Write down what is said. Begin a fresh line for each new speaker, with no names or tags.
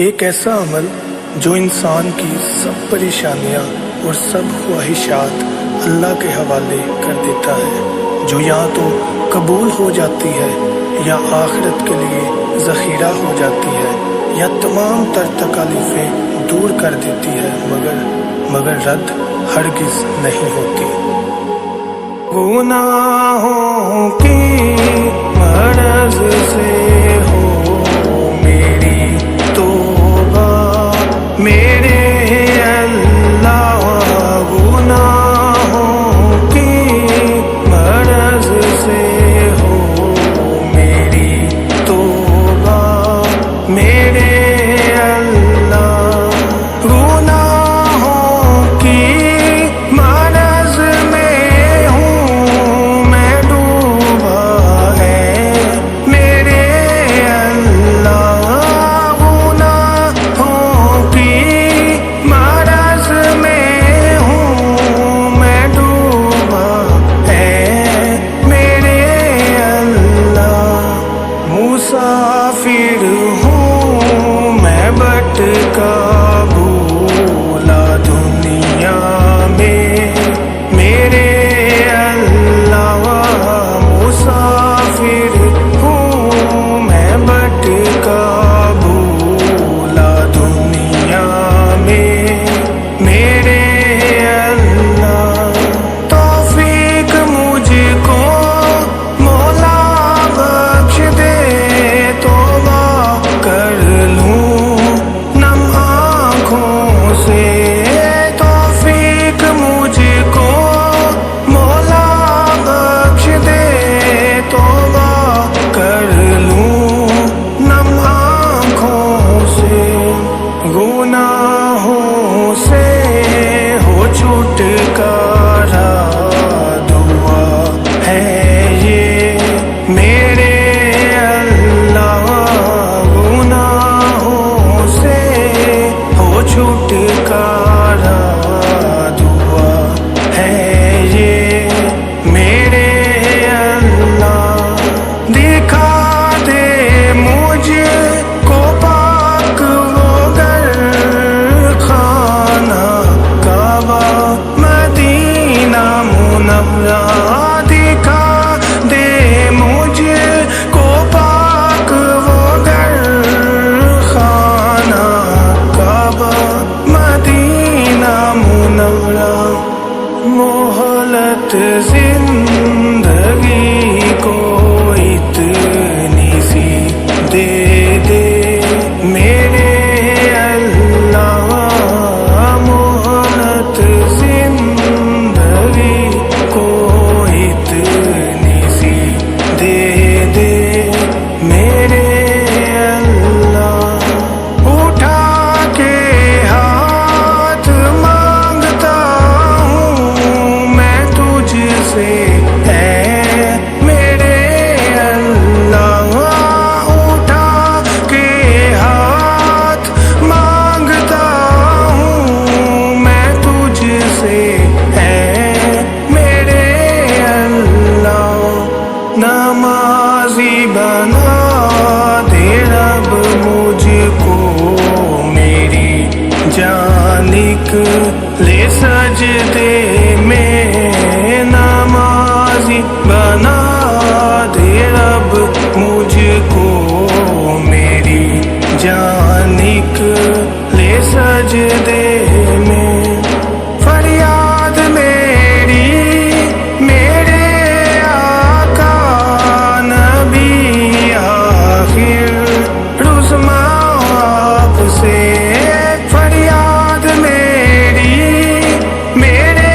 ایک ایسا عمل جو انسان کی سب پریشانیاں اور سب خواہشات اللہ کے حوالے کر دیتا ہے، جو یا تو قبول ہو جاتی ہے یا آخرت کے لیے ذخیرہ ہو جاتی ہے یا تمام تر تکالیفیں دور کر دیتی ہے، مگر رد ہرگز نہیں ہوتی۔ گناہوں کی مرض سے ہو میری توبہ میرے اللہ، گناہوں کی مرض سے ہو میری توبہ میرے اللہ، گناہوں کی مرض میں ہوں میں ڈوبا ہے میرے اللہ، گناہوں کی مرض میں ہوں میں ڈوبا ہے میرے اللہ، مسافر ہوں میں بھٹکا بھولا دنیا میں میرے اللہ، مسافر ہوں میں بھٹکا بھولا دنیا میں میرے اللہ، توفیق مجھ کو مولا بخش دے، توبہ کر لوں نم آنکھوں سے، توفیق مجھ کو مولا بخش دے، توبہ کر لوں نم آنکھوں سے، گناہوں سے ہو چھٹکارا دعا ہے یہ میرے اللہ، گناہوں سے ہو چھٹکارا دعا ہے یہ میرے اللہ، دکھا دے مجھ کو پاک وہ گھر خانہ کعبہ مدینہ منورہ، دکھا دے مجھ کو پاک وہ گھر خانہ کعبہ مدینہ منورہ، مہلت زندگی کو اتنی سی دے دے میرے اللہ، مہلت زندگی کو اتنی سی دے دے میرے اللہ، اٹھا کے ہاتھ مانگتا ہوں میں تجھ سے اے میرے اللہ، اٹھا کے ہاتھ مانگتا ہوں میں تجھ سے اے میرے اللہ، نمازی بنا دے رب مجھ کو میری جان نکلے سجدے میں، نمازی بنا دے رب مجھ کو میری جان نکلے سجدے میں، فریاد میری میرے آقا نبی آخر رسما آپ سے، فریاد میری میرے